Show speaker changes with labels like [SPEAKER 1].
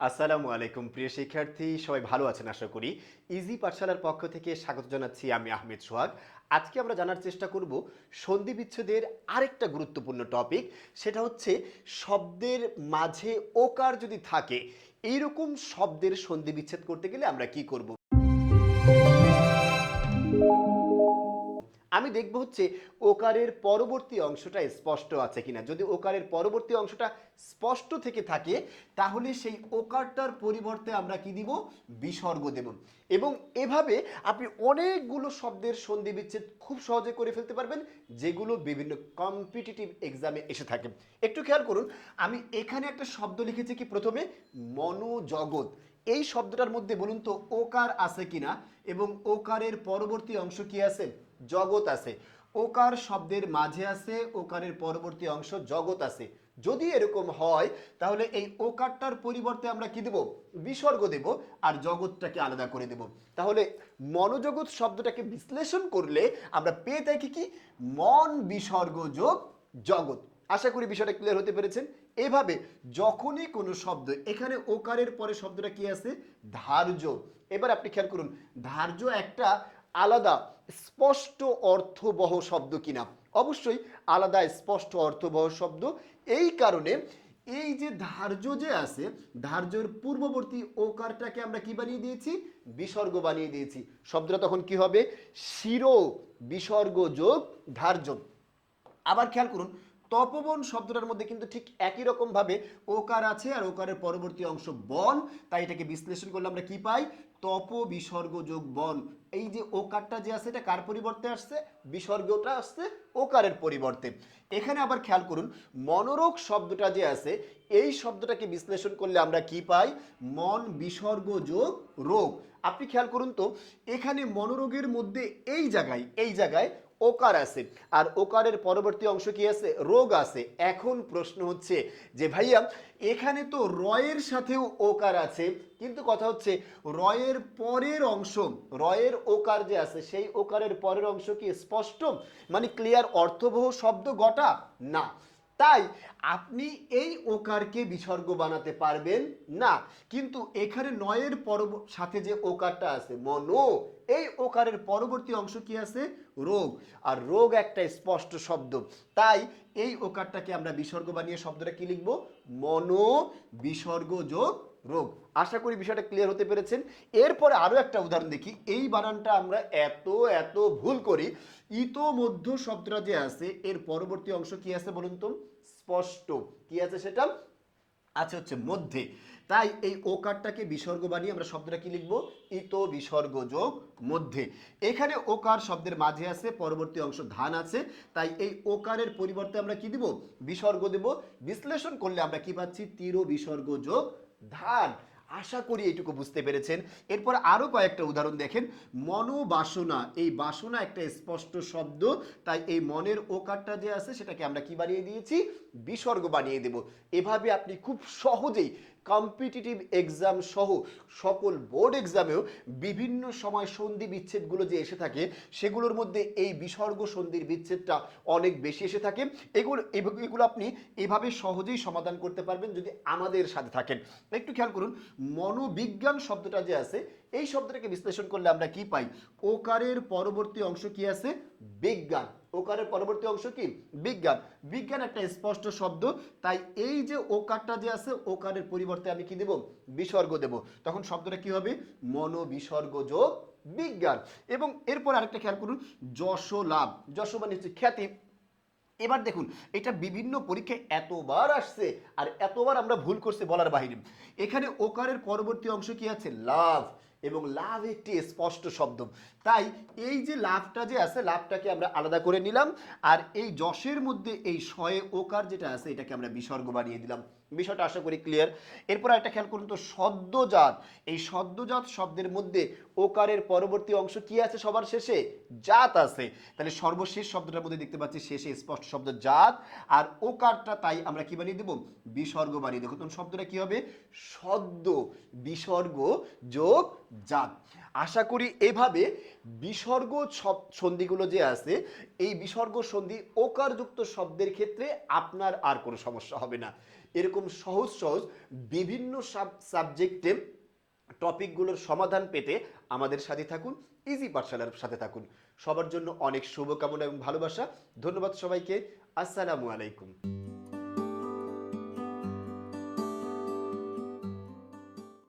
[SPEAKER 1] আসসালামু আলাইকুম প্রিয় শিক্ষার্থী, সবাই ভালো আছেন আশা করি। ইজি পাঠশালার পক্ষ থেকে স্বাগত জানাচ্ছি আমি আহমেদ সোহাগ। আজকে আমরা জানার চেষ্টা করব সন্ধি বিচ্ছেদের আরেকটা গুরুত্বপূর্ণ টপিক, সেটা হচ্ছে শব্দের মাঝে ওকার যদি থাকে, এইরকম শব্দের সন্ধি বিচ্ছেদ করতে গেলে আমরা কি করব। আমি দেখব হচ্ছে ওকারের পরবর্তী অংশটা স্পষ্ট আছে কিনা। যদি ওকারের পরবর্তী অংশটা স্পষ্ট থেকে থাকে তাহলে সেই ওকারটার পরিবর্তে আমরা কি দিব, বিসর্গ দেব। এবং এভাবে আপনি অনেকগুলো শব্দের সন্ধি বিচ্ছেদ খুব সহজে করে ফেলতে পারবেন, যেগুলো বিভিন্ন কম্পিটিটিভ এক্সামে এসে থাকে। একটু খেয়াল করুন, আমি এখানে একটা শব্দ লিখেছি কি, প্রথমে মনোজগৎ। এই শব্দটার মধ্যে বলুন তো ওকার আছে কিনা, এবং ওকারের পরবর্তী অংশ কি আছে, জগৎ আছে। ওকার শব্দের মাঝে আছে, ওকারের পরবর্তী অংশ জগৎ আছে। যদি এরকম হয় তাহলে এই ওকারটার পরিবর্তে আমরা কি দেব, বিসর্গ দেব, আর জগৎটাকে আলাদা করে দেব। তাহলে মনোজগৎ শব্দটাকে বিশ্লেষণ করলে আমরা পেয়ে থাকি কি, মন বিসর্গ যোগ জগৎ। আশা করি বিষয়টা ক্লিয়ার হতে পেরেছেন। এভাবে যখনই কোনো শব্দ, এখানে ওকারের পরে শব্দটা কি আছে, ধার্য। এবার আপনি খেয়াল করুন, ধার্য একটা আলাদা স্পষ্ট অর্থবহ শব্দ কিনা। অবশ্যই আলাদা স্পষ্ট অর্থবহ শব্দ। এই কারণে এই যে ধার্য যে আছে, ধার্যর পূর্ববর্তী ওকারটাকে আমরা কি বানিয়ে দিয়েছি, বিসর্গ বানিয়ে দিয়েছি। শব্দটা তখন কি হবে, শিরো বিসর্গ যোগ ধার্য। আবার খেয়াল করুন, তপবন শব্দটার মধ্যে কিন্তু ঠিক একই রকম ভাবে ওকার আছে আর ওকারের পরবর্তী অংশ বন। তাই এটাকে বিশ্লেষণ করলে আমরা কি পাই, তপ বিসর্গ যোগ বন। এই যে ওকারটা যে আছে, এটা কার পরিবর্তে আসছে, বিসর্গটা আসছে ওকারের পরিবর্তে। এখানে আবার খেয়াল করুন, মনোরোগ শব্দটা যে আছে, এই শব্দটাকে বিশ্লেষণ করলে আমরা কি পাই, মন বিসর্গ যোগ রোগ। আপনি খেয়াল করুন তো, এখানে মনোরোগের মধ্যে এই জায়গায় ওকার আছে, আর ওকারের পরবর্তী অংশ কি আছে, রোগ আছে। এখন প্রশ্ন হচ্ছে যে ভাইয়া, এখানে তো রয়ের সাথেও ওকার আছে, কিন্তু কথা হচ্ছে রয়ের পরের অংশ, রয়ের ওকার যে আছে, সেই ওকারের পরের অংশ কি স্পষ্ট, মানে ক্লিয়ার অর্থবহ শব্দ গটা না। তাই আপনি এই ওকারকে বিসর্গ বানাতে পারবেন না। কিন্তু এখানে নয়ের সাথে যে ওকারটা আছে মনো, এই ওকারের পরবর্তী অংশ কি আছে, রোগ। আর রোগ একটা স্পষ্ট শব্দ, তাই এই ওকারটাকে আমরা বিসর্গ বানিয়ে শব্দটা কি লিখব, মনো বিসর্গ যোগ রোগ। আশা করি বিষয়টা ক্লিয়ার হতে পেরেছেন। এরপরে আরো একটা উদাহরণ দেখি। এই বানানটা আমরা এত এত ভুল করি। ইতোমধ্য শব্দটা যে আছে, এর পরবর্তী অংশ কি আছে বলুন তো, স্পষ্ট। কি আছে সেটা, আছে হচ্ছে মধ্যে। তাই এই ওকারটাকে বিসর্গ বানিয়ে আমরা শব্দটা কি লিখবো, ইতো বিসর্গ যোগ মধ্যে। এখানে ওকার শব্দের মাঝে আছে, পরবর্তী অংশ ধান আছে, তাই এই ওকারের পরিবর্তে আমরা কি দিব, বিসর্গ দেব। বিশ্লেষণ করলে আমরা কি পাচ্ছি, তিরো বিসর্গ যোগ ধান। আশা করি এইটুকু বুঝতে পেরেছেন। এরপর আরো কয়েকটা উদাহরণ দেখেন। মনোবাসনা, এই বাসনা একটা স্পষ্ট শব্দ, তাই এই মনের ওকারটা যে আছে সেটাকে আমরা কি বানিয়ে দিয়েছি, বিসর্গ বানিয়ে দেব। এভাবে আপনি খুব সহজেই কম্পিটিটিভ এক্সাম সহ সকল বোর্ড এক্সামেও বিভিন্ন সময় সন্ধি বিচ্ছেদগুলো যে এসে থাকে, সেগুলোর মধ্যে এই বিসর্গ সন্ধির বিচ্ছেদটা অনেক বেশি এসে থাকে। এগুলো আপনি এভাবে সহজেই সমাধান করতে পারবেন যদি আমাদের সাথে থাকেন। একটু খেয়াল করুন, মনোবিজ্ঞান শব্দটা যে আছে, এই শব্দটাকে বিশ্লেষণ করলে আমরা কি পাই, ওকারের পরবর্তী অংশ কি আছে, বিজ্ঞান। ওকারের পরবর্তী অংশ কি, বিজ্ঞান। বিজ্ঞান একটা স্পষ্ট শব্দ, তাই এই যে ওকারটা যে আছে, ওকারের পরিবর্তে আমি কি দেব, বিসর্গ দেব। তখন শব্দটা কি হবে, মনোবিসর্গ যোগ বিজ্ঞান। এবং এরপর আরেকটা খেয়াল করুন, যশ লাভ। যশ মানে হচ্ছে খ্যাতি। এবার দেখুন, এটা বিভিন্ন পরীক্ষায় এতবার আসছে আর এতবার আমরা ভুল করছি বলার বাহিরে। এখানে ওকারের পরবর্তী অংশ কি আছে, লাভ, এবং লাভ একটি স্পষ্ট শব্দ। তাই এই যে লাভটা যে আছে, লাভটাকে আমরা আলাদা করে নিলাম, আর এই যশের মধ্যে এই শয়ে ওকার যেটা আছে, এটাকে আমরা বিসর্গ বানিয়ে দিলাম। বিষয়টা আশা করি ক্লিয়ার। এরপর একটা খেয়াল করুন তো, সদ্যজাত। এই সদ্যজাত শব্দের মধ্যে ওকারের পরবর্তী অংশ কি আছে, সবার শেষে জাত আছে। তাহলে সর্বশেষ শব্দটার মধ্যে দেখতে পাচ্ছি শেষে স্পষ্ট শব্দ জাত, আর ওকারটা তাই আমরা কি বানিয়ে দেব, বিসর্গ বানিয়ে দেবো। তখন শব্দটা কি হবে, সদ্য বিসর্গ যোগ জাত। আশা করি এভাবে বিসর্গ সন্ধিগুলো যে আছে, এই বিসর্গ সন্ধি ওকারযুক্ত শব্দের ক্ষেত্রে আপনার আর কোনো সমস্যা হবে না। এরকম সহজ সহজ বিভিন্ন সাবজেক্টে টপিকগুলোর সমাধান পেতে আমাদের সাথে থাকুন, ইজি পাঠশালার সাথে থাকুন। সবার জন্য অনেক শুভকামনা এবং ভালোবাসা। ধন্যবাদ সবাইকে। আসসালামু আলাইকুম।